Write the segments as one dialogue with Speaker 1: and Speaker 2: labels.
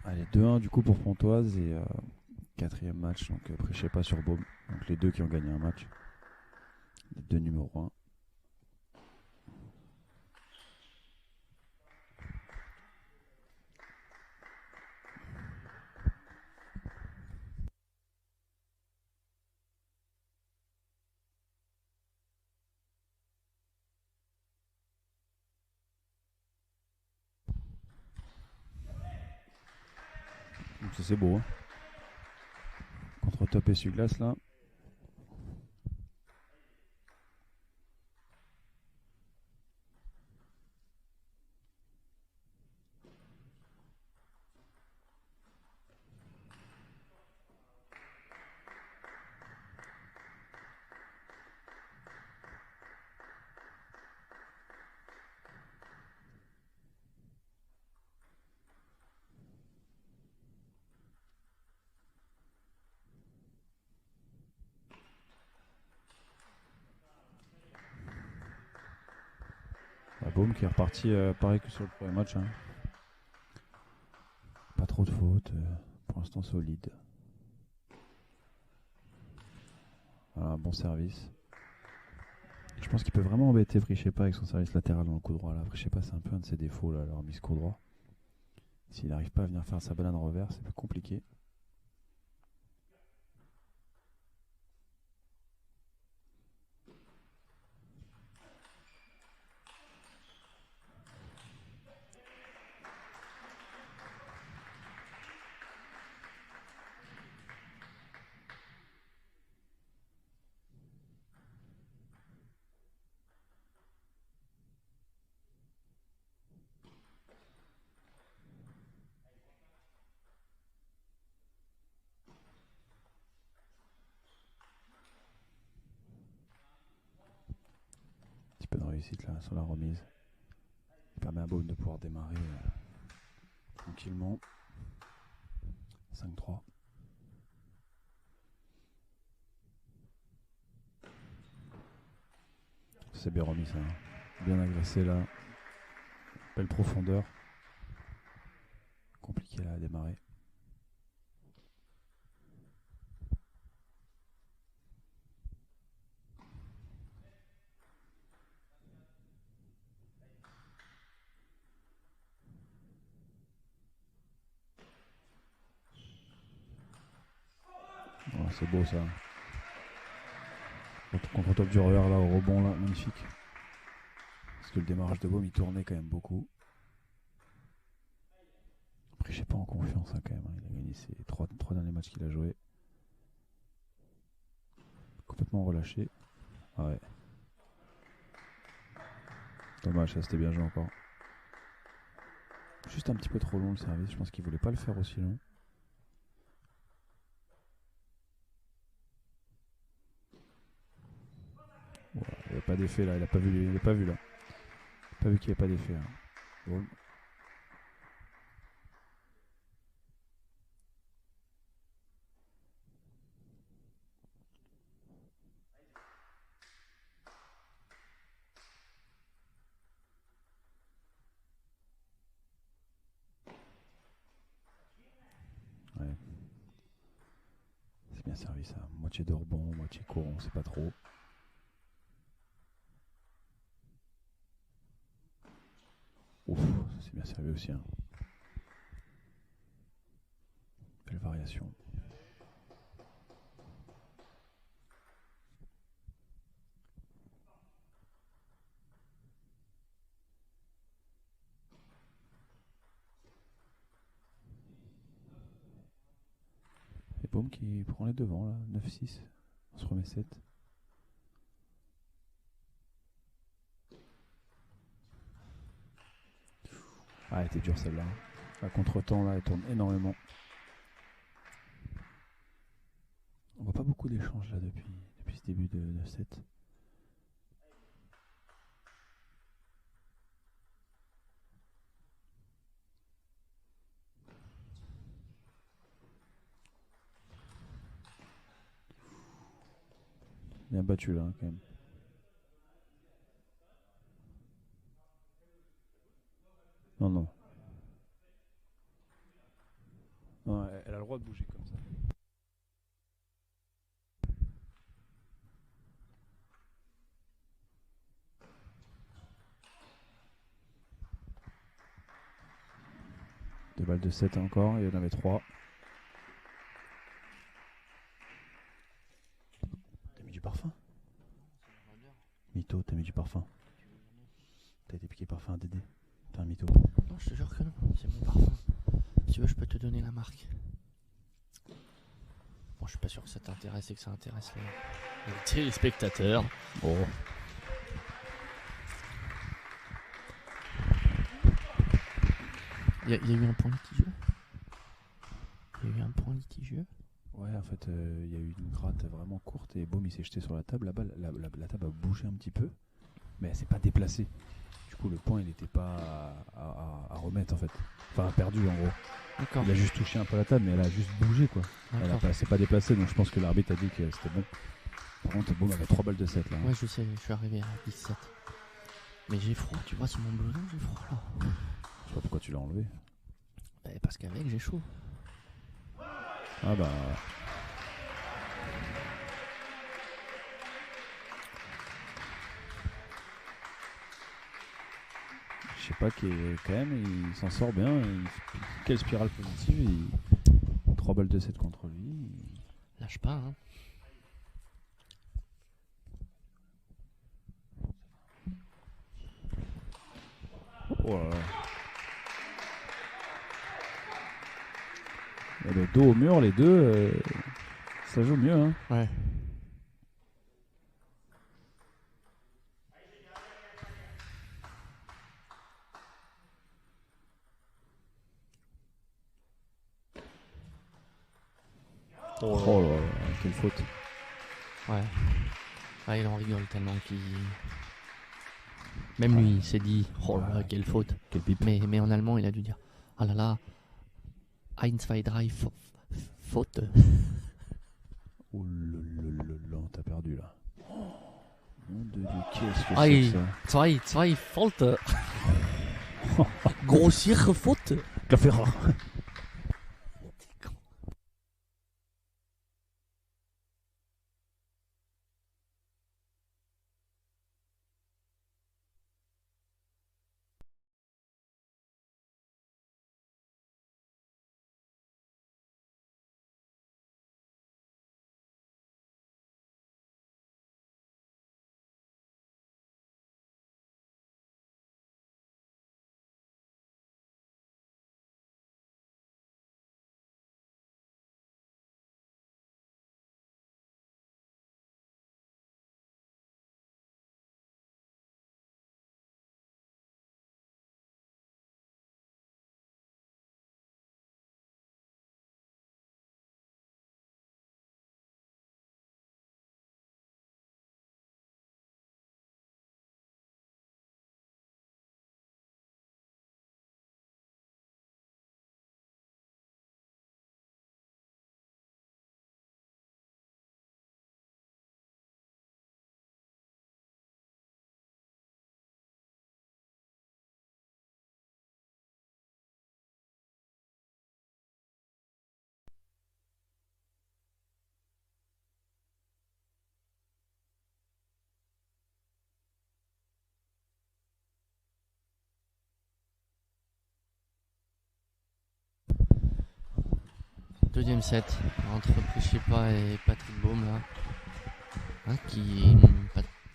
Speaker 1: Allez, 2-1 du coup pour Pontoise et quatrième match, donc après je sais pas sur Baume. Donc les deux qui ont gagné un match, les deux numéro un. Donc ça c'est beau, hein. Contre top et glace là. Baume qui est reparti pareil que sur le premier match, hein. Pas trop de fautes, pour l'instant solide. Voilà, bon service. Je pense qu'il peut vraiment embêter Frichepa avec son service latéral dans le coup droit là. Frichepa c'est un peu un de ses défauts là, leur mise coup droit. S'il n'arrive pas à venir faire sa banane en revers, c'est plus compliqué. Un petit peu de réussite là sur la remise. Il permet à Baume de pouvoir démarrer tranquillement. 5-3. C'est bien remis ça. Bien agressé là. Belle profondeur. Compliqué là à démarrer. Oh, c'est beau ça. Contre-top du revers là au rebond là, magnifique. Parce que le démarrage de Baume il tournait quand même beaucoup. Après je sais pas en confiance hein, quand même. Il a gagné ses trois derniers matchs qu'il a joué. Complètement relâché. Ah ouais. Dommage, ça c'était bien joué encore. Juste un petit peu trop long le service. Je pense qu'il voulait pas le faire aussi long. Voilà, il n'y avait pas d'effet là. Il a pas vu, il a pas vu là. Il a pas vu qu'il n'y avait pas d'effet. Hein. Bon. Ouais. C'est bien servi ça. Moitié de rebond, moitié court, on sait pas trop. Ouf, c'est bien servi aussi. Hein. Belle variation. Et Baume qui prend les devants là. 9-6. On se remet 7. Ah, elle était dure celle-là. La contre-temps là, elle tourne énormément. On voit pas beaucoup d'échanges là depuis ce début de set. Bien battu là quand même. Non, non. Non, elle a le droit de bouger comme ça. Deux balles de 7 encore, il y en avait 3. T'as mis du parfum? Mytho, t'as mis du parfum. T'as été piqué parfum à Dédé. T'es un mytho.
Speaker 2: Non, je te jure que non, c'est mon parfum. Si tu veux, je peux te donner la marque. Bon, je suis pas sûr que ça t'intéresse et que ça intéresse les téléspectateurs.
Speaker 1: Oh.
Speaker 2: Il y a eu un point litigieux.
Speaker 1: Ouais, en fait, il y a eu une gratte vraiment courte et boum, il s'est jeté sur la table. Là-bas, la table a bougé un petit peu, mais elle s'est pas déplacée. Du coup, le point, il n'était pas à remettre en fait. Enfin, perdu en gros.
Speaker 2: D'accord.
Speaker 1: Il a juste touché un peu la table, mais elle a juste bougé quoi. Elle s'est pas déplacée, donc je pense que l'arbitre a dit que c'était bon. Par contre, boum, elle avait 3 balles de 7 là.
Speaker 2: Ouais, je sais, je suis arrivé à 17. Mais j'ai froid, tu vois, sur mon blouson, j'ai froid là.
Speaker 1: Je sais pas pourquoi tu l'as enlevé.
Speaker 2: Parce qu'avec, j'ai chaud.
Speaker 1: Ah bah. Je sais pas, quand même, il s'en sort bien. Quelle spirale positive. 3 balles de 7 contre lui.
Speaker 2: Lâche pas, hein.
Speaker 1: Oh là là. Et le dos au mur, les deux, ça joue mieux. Hein.
Speaker 2: Ouais.
Speaker 1: Oh là là, quelle faute.
Speaker 2: Ouais. Ah, il en rigole tellement qu'il. Même lui, il s'est dit, oh là là, quelle faute.
Speaker 1: Quel pipe.
Speaker 2: Mais en allemand, il a dû dire, ah là là, 1, 2, 3, faute.
Speaker 1: Oh là, t'as perdu là. Mon Dieu, qu'est-ce que
Speaker 2: Aïe,
Speaker 1: c'est que ça?
Speaker 2: 2, faute. Grossière faute.
Speaker 1: Café rare.
Speaker 2: Deuxième set entre Prishipa et Patrick Baume là. Hein,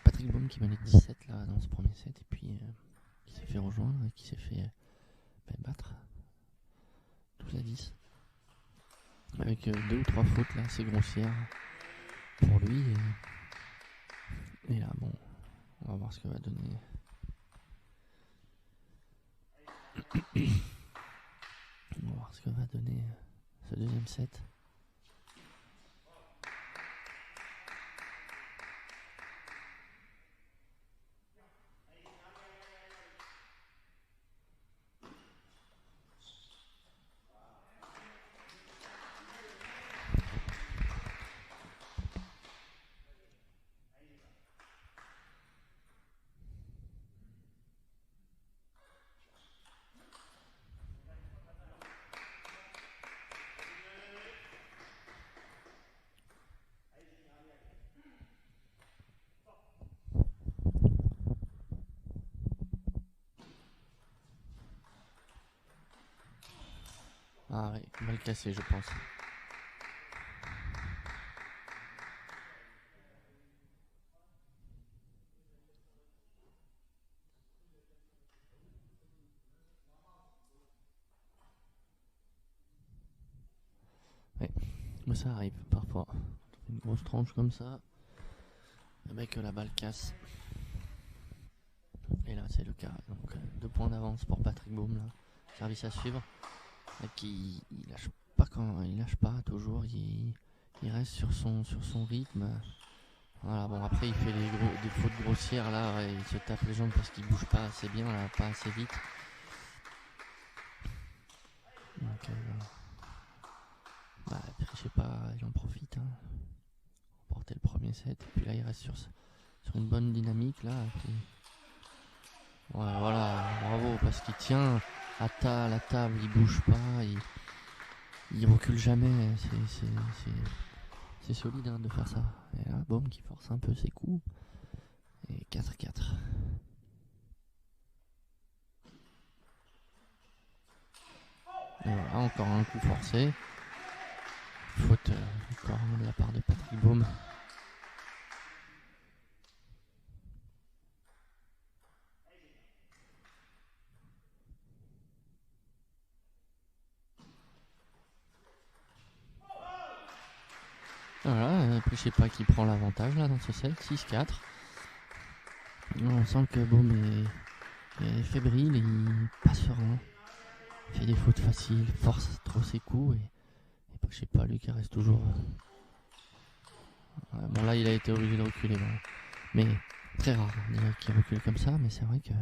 Speaker 2: Patrick Baume qui menait 17 là dans ce premier set et puis qui s'est fait rejoindre et qui s'est fait battre 12-10 avec 2 ou 3 fautes là assez grossières pour lui et là bon, on va voir ce que va donner. On va voir ce que va donner ce deuxième set. Ah ouais, mal cassé, je pense. Ouais, mais ça arrive parfois. Une grosse tranche comme ça, le mec la balle casse. Et là c'est le cas. Donc 2 points d'avance pour Patrick Baum là. Service à suivre. Qui il lâche pas quand il lâche pas toujours. Il reste sur son rythme. Voilà, bon après il fait des fautes grossières là, ouais, il se tape les jambes parce qu'il bouge pas assez bien là, pas assez vite. Donc bah je sais pas, il en profite hein. Remporter le premier set et puis là il reste sur une bonne dynamique là. Puis... ouais voilà, bravo parce qu'il tient à la table, il bouge pas, il recule jamais, c'est solide hein, de faire ça. Et là Baum qui force un peu ses coups. Et 4-4. Et voilà, encore un coup forcé. Faute encore de la part de Patrick Baum. Voilà, je sais pas qui prend l'avantage là dans ce set, 6-4. On sent que Baum est fébrile, et il pas serein. Il fait des fautes faciles, force trop ses coups et je sais pas, lui qui reste toujours. Bon là il a été obligé de reculer, voilà. Mais très rare qu'il recule comme ça, mais c'est vrai que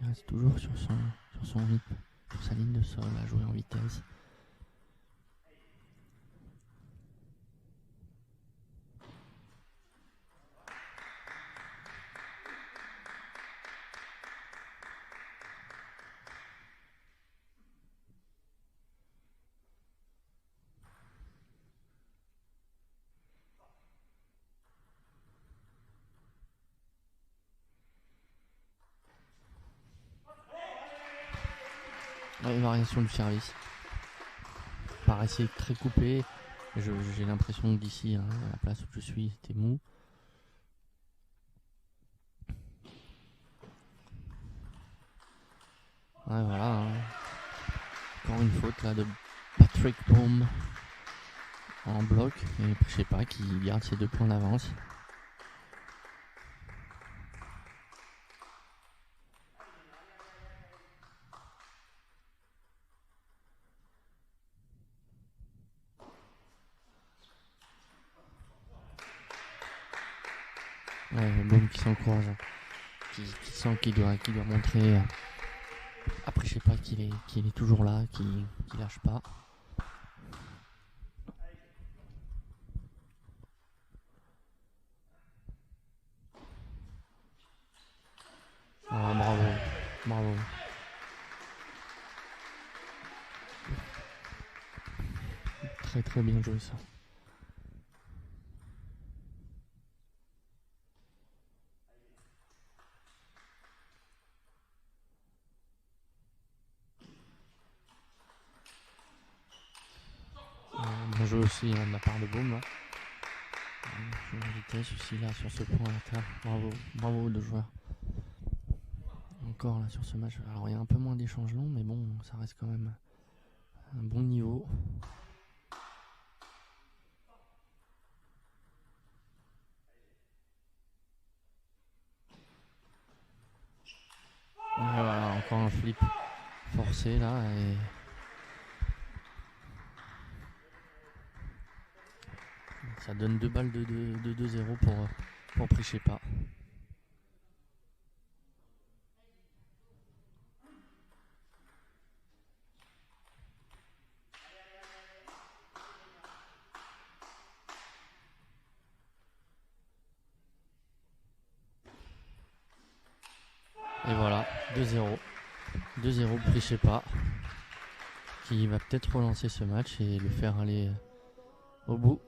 Speaker 2: il reste toujours sur son rythme, sur sa ligne de sol, à jouer en vitesse. Ouais, variation du service. Paraissait très coupé. J'ai l'impression que d'ici, hein, à la place où je suis, c'était mou. Ouais, voilà. Hein. Encore une faute là de Patrick Baum en bloc. Et je sais pas, qui garde ses 2 points d'avance. Ouais, Baum qui s'encourage. Qui sent qu'il doit montrer. Après, je sais pas qu'il est toujours là, qu'il lâche pas. Ah, bravo. Très très bien joué ça. Bien joué aussi de la part de Baum là. Sur la vitesse aussi là sur ce point là. Bravo aux 2 joueurs. Encore là sur ce match. Alors il y a un peu moins d'échanges longs, mais bon, ça reste quand même un bon niveau. Et voilà, encore un flip forcé là et ça donne 2 balles de 2-0 pour Prichépa. Et voilà, 2-0. 2-0 Prichépa qui va peut-être relancer ce match et le faire aller au bout.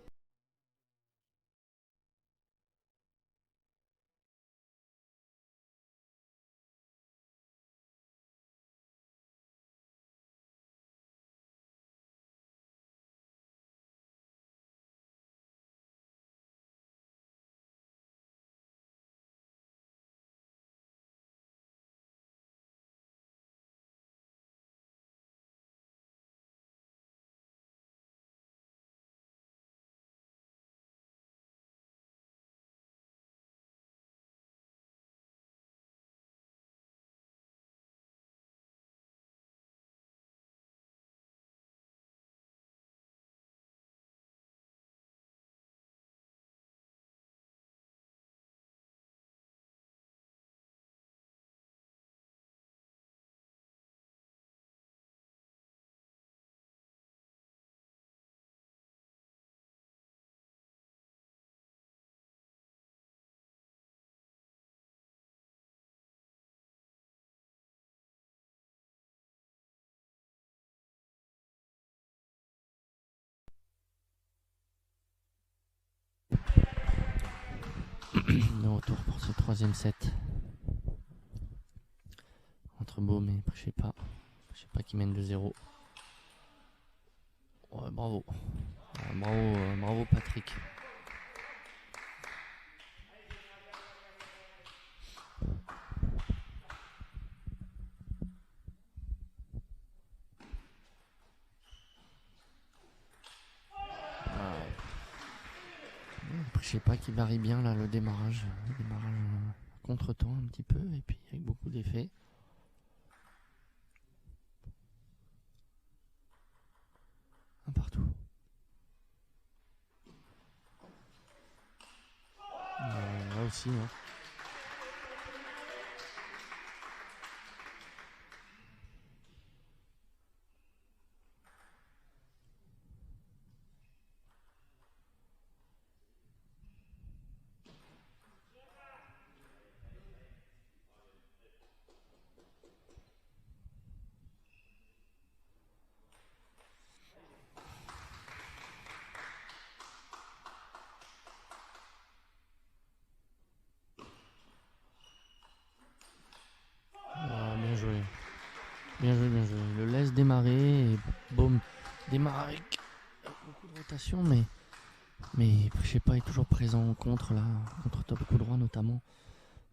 Speaker 2: retour pour ce troisième set. Entre Baume et Prichépa. Prichépa qui mène 2-0. Ouais, bravo. Bravo Patrick. Prichépa qui varie bien là le démarrage. Contre-temps un petit peu et puis avec beaucoup d'effets. Un partout. Là aussi, hein. Bien joué. Bien joué. Le laisse démarrer et Baume démarre avec beaucoup de rotation, mais Prichépa est toujours présent au contre là, contre top coup droit notamment.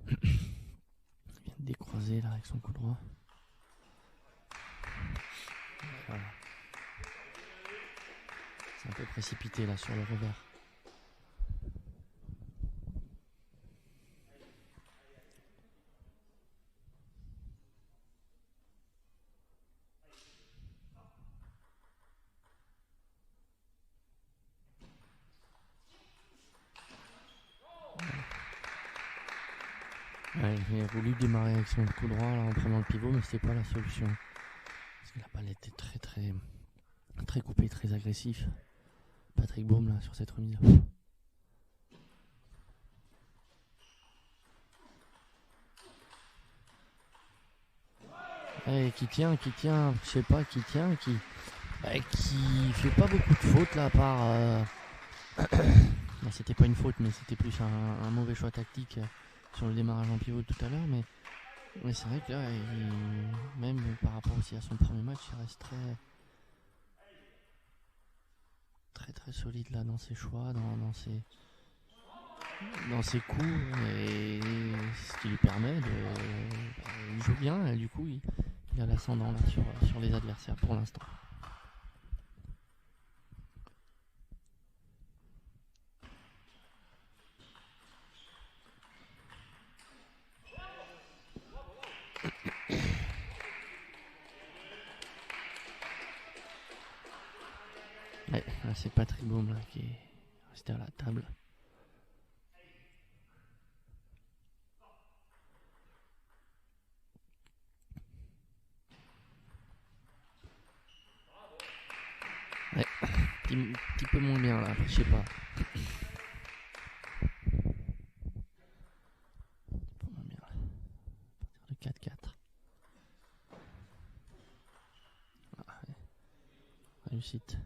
Speaker 2: Il vient de décroiser là avec son coup droit. Voilà. C'est un peu précipité là sur le revers. Ouais, il a voulu démarrer avec son coup droit là, en prenant le pivot, mais c'était pas la solution. Parce que la balle était très coupée, très agressif. Patrick Baume là sur cette remise. Qui tient, je sais pas, qui fait pas beaucoup de fautes là, à part. Bon, c'était pas une faute, mais c'était plus un mauvais choix tactique sur le démarrage en pivot tout à l'heure. Mais c'est vrai que là, même par rapport aussi à son premier match, il reste très solide là dans ses choix, dans ses coups, et ce qui lui permet il joue bien et du coup il a l'ascendant là sur les adversaires pour l'instant. Ouais, là c'est Patrick Baume là, qui est resté à la table. Ouais, petit peu moins bien là, je sais pas. Un peu moins bien là. À partir de 4-4. Ah, ouais. Réussite.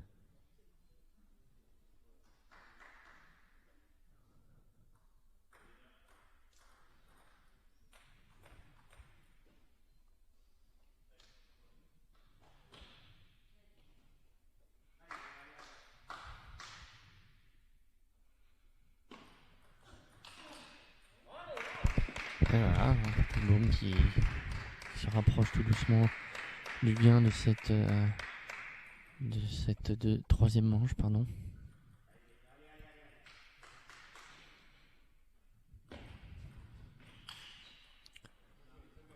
Speaker 2: Et voilà, Patrick Baume qui se rapproche tout doucement du gain de cette troisième manche, pardon.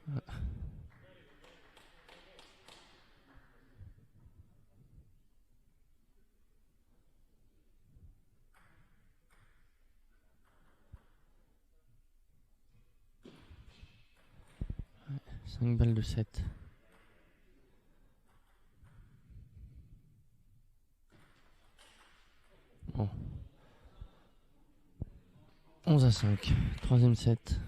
Speaker 2: Ouais, 5 balles de 7. Bon. 11-5. Troisième set.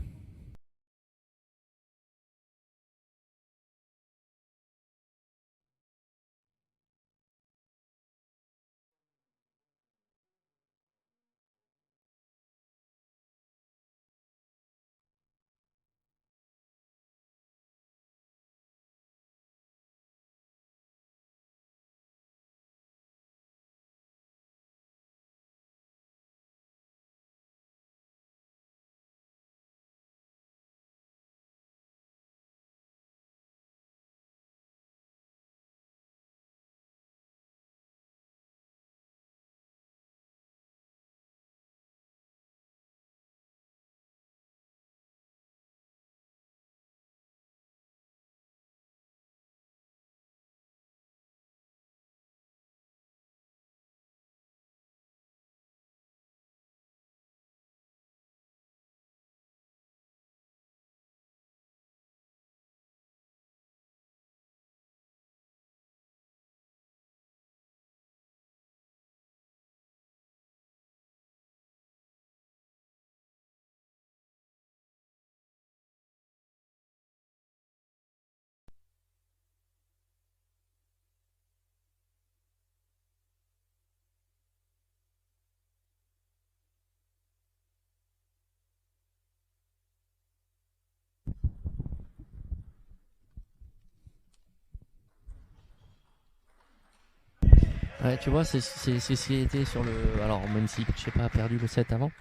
Speaker 2: Ouais, tu vois, c'est ce qui était sur le. Alors, même si je sais pas, a perdu le set avant,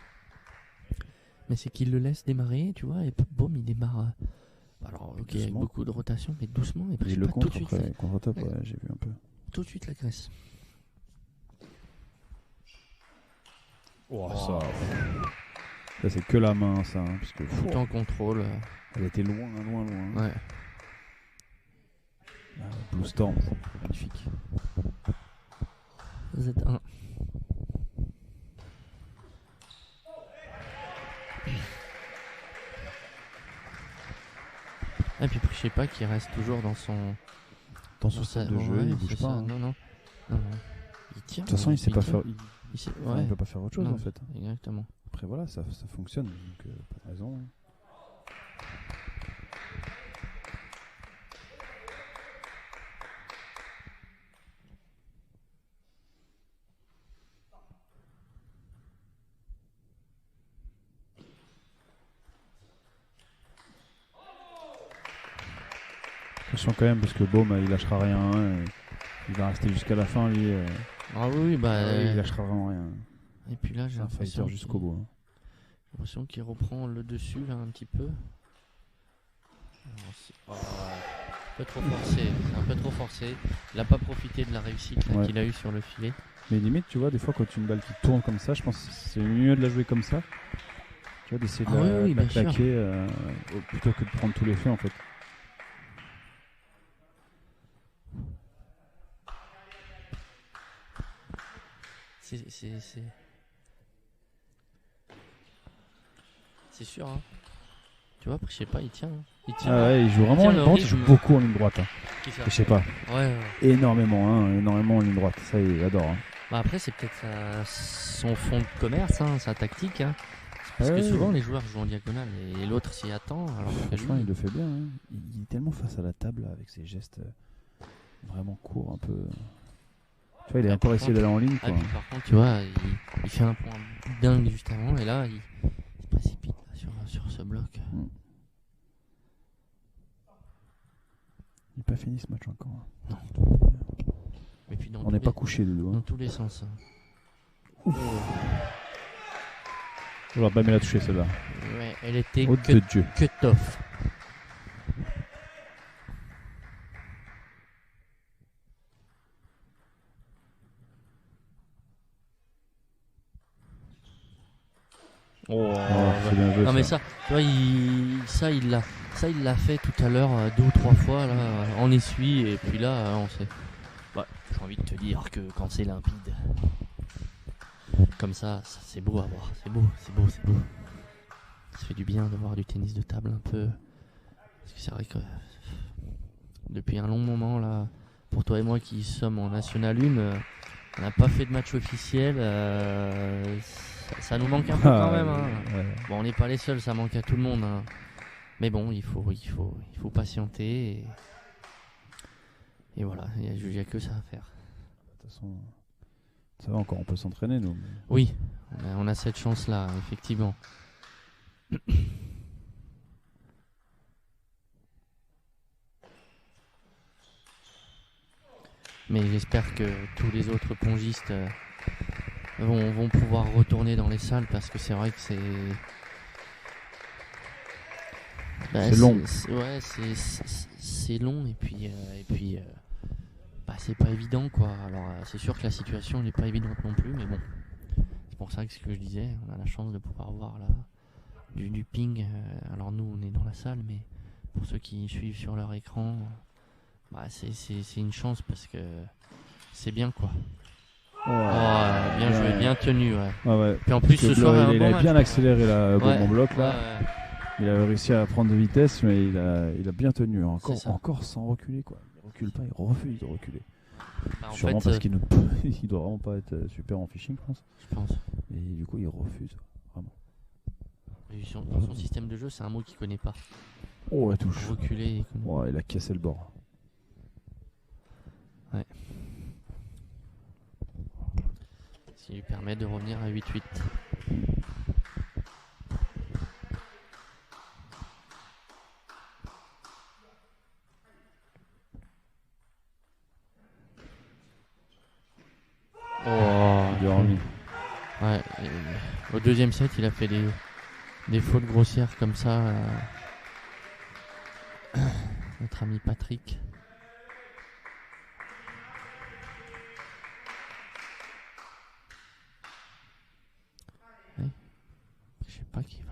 Speaker 2: mais c'est qu'il le laisse démarrer, tu vois, et boum, il démarre. Alors, ok, avec
Speaker 1: Doucement.
Speaker 2: beaucoup de rotation, mais doucement, et
Speaker 1: Il
Speaker 2: puis
Speaker 1: le
Speaker 2: pas tout de
Speaker 1: contre
Speaker 2: suite.
Speaker 1: après, contre-top, ouais, j'ai vu un peu.
Speaker 2: Tout de suite la graisse.
Speaker 1: Oh, ça c'est que la main, ça. Hein, parce que,
Speaker 2: Tout en contrôle.
Speaker 1: elle était loin, loin, loin.
Speaker 2: Ouais.
Speaker 1: Blue Storm, c'est magnifique.
Speaker 2: Z1. Et puis je sais pas qu'il reste toujours dans son
Speaker 1: style de jeu, il bouge pas. Hein.
Speaker 2: Non. Il tire.
Speaker 1: De toute façon, il sait pas faire. Il peut pas faire autre chose
Speaker 2: non,
Speaker 1: en fait.
Speaker 2: Exactement.
Speaker 1: Après voilà, ça fonctionne. Donc pas de raison. Attention quand même parce que Baume il lâchera rien. Hein, il va rester jusqu'à la fin lui.
Speaker 2: Ah oui,
Speaker 1: il lâchera vraiment rien.
Speaker 2: Et puis là, j'ai l'impression
Speaker 1: jusqu'au bout. Hein.
Speaker 2: J'ai l'impression qu'il reprend le dessus là un petit peu. Un peu trop forcé. C'est un peu trop forcé. Il n'a pas profité de la réussite qu'il a eue sur le filet.
Speaker 1: Mais limite, tu vois, des fois quand une balle qui tourne comme ça, je pense que c'est mieux de la jouer comme ça. Tu vois, d'essayer de la claquer plutôt que de prendre tous les faits en fait.
Speaker 2: C'est sûr, hein. Tu vois, après, je sais pas, il tient. Hein.
Speaker 1: Il joue vraiment. Il joue beaucoup en ligne droite. Hein. Je sais pas.
Speaker 2: Ouais.
Speaker 1: Énormément en ligne droite. Ça, il adore. Hein.
Speaker 2: Bah après, c'est peut-être son fond de commerce, hein, sa tactique. Hein. Parce que souvent, les joueurs jouent en diagonale et l'autre s'y attend. Alors
Speaker 1: franchement, il le fait bien. Hein. Il est tellement face à la table là, avec ses gestes vraiment courts, un peu. Tu vois, il a encore essayé d'aller en ligne. Quoi.
Speaker 2: Puis, par contre, tu vois, il fait un point dingue juste avant et là, il se précipite là, sur ce bloc.
Speaker 1: Il n'a pas fini ce match encore.
Speaker 2: Non. Mais puis
Speaker 1: on n'est pas couché de dos.
Speaker 2: Dans tous les sens.
Speaker 1: J'aurais pas aimé la toucher celle-là.
Speaker 2: Ouais, elle était
Speaker 1: cut
Speaker 2: off.
Speaker 1: C'est bien joué,
Speaker 2: non mais ça, tu vois, il l'a fait tout à l'heure 2 ou 3 fois là, on essuie et puis là on sait. Bah, j'ai envie de te dire que quand c'est limpide, comme ça c'est beau à voir, c'est beau. Ça fait du bien de voir du tennis de table un peu, parce que c'est vrai que depuis un long moment là, pour toi et moi qui sommes en National 1, on n'a pas fait de match officiel. Ça nous manque un peu quand même. Hein. Ouais. Bon, on n'est pas les seuls, ça manque à tout le monde. Hein. Mais bon, il faut patienter. Et voilà, il n'y a que ça à faire.
Speaker 1: De toute façon, ça va encore, on peut s'entraîner nous. Mais...
Speaker 2: Oui, on a cette chance-là, effectivement. Mais j'espère que tous les autres pongistes vont pouvoir retourner dans les salles parce que c'est vrai que c'est
Speaker 1: long.
Speaker 2: C'est long et puis c'est pas évident quoi. Alors c'est sûr que la situation n'est pas évidente non plus, mais bon, c'est pour ça que ce que je disais, on a la chance de pouvoir voir là du ping. Alors nous on est dans la salle, mais pour ceux qui suivent sur leur écran, c'est une chance parce que c'est bien quoi. Bien joué, bien tenu. Ouais. Puis en plus ce soir
Speaker 1: il a bien accéléré mon bloc là. Il a réussi à prendre de vitesse, mais il a bien tenu encore sans reculer quoi. Il recule pas, il refuse de reculer. Sûrement parce qu'il il doit vraiment pas être super en fishing, je pense. Et du coup il refuse vraiment.
Speaker 2: Dans son système de jeu, c'est un mot qu'il connaît pas.
Speaker 1: Elle touche.
Speaker 2: Reculer.
Speaker 1: Il a cassé le bord.
Speaker 2: Ouais. Ce qui lui permet de revenir à 8-8. Oh,
Speaker 1: Il a remis.
Speaker 2: ouais, au deuxième set, il a fait des fautes grossières comme ça. Notre ami Patrick. Ouais. Je sais pas qui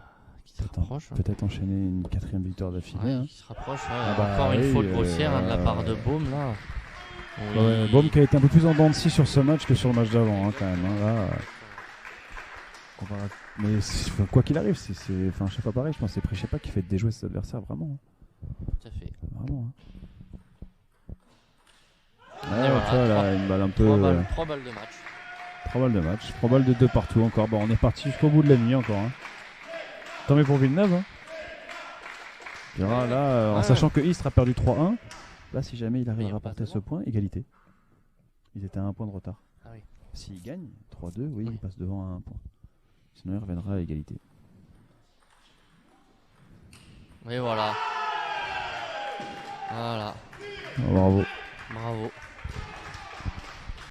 Speaker 2: se rapproche.
Speaker 1: Peut-être enchaîner une 4e victoire d'affilée.
Speaker 2: Ouais,
Speaker 1: Hein.
Speaker 2: qui se rapproche. Ouais.
Speaker 1: Ah bah
Speaker 2: Encore une
Speaker 1: oui,
Speaker 2: faute grossière de la part de Baume là. Oui.
Speaker 1: Ouais, Baume qui a été un peu plus en dents de scie sur ce match que sur le match d'avant, hein, quand même. Hein, là, mais quoi qu'il arrive, enfin, chaque fois pareil, je pense que c'est Prichépa qui fait déjouer ses adversaires, vraiment. Hein.
Speaker 2: Tout à fait.
Speaker 1: Vraiment. Hein.
Speaker 2: Et voilà,
Speaker 1: tu vois, là, une balle un peu.
Speaker 2: 3 balles de match.
Speaker 1: 3 balles de match. 3 balles de 2 partout encore. Bon, on est parti jusqu'au bout de la nuit encore. Hein. Tant mieux pour Villeneuve. Hein. Là, en sachant que Istres a perdu 3-1, là, si jamais il arrive à rapporter ce point, égalité. Ils étaient à 1 point de retard.
Speaker 2: Ah oui.
Speaker 1: S'il gagne 3-2, oui, il passe devant à 1 point. Sinon, il reviendra à égalité.
Speaker 2: Et voilà. Voilà.
Speaker 1: Bravo.
Speaker 2: Bravo.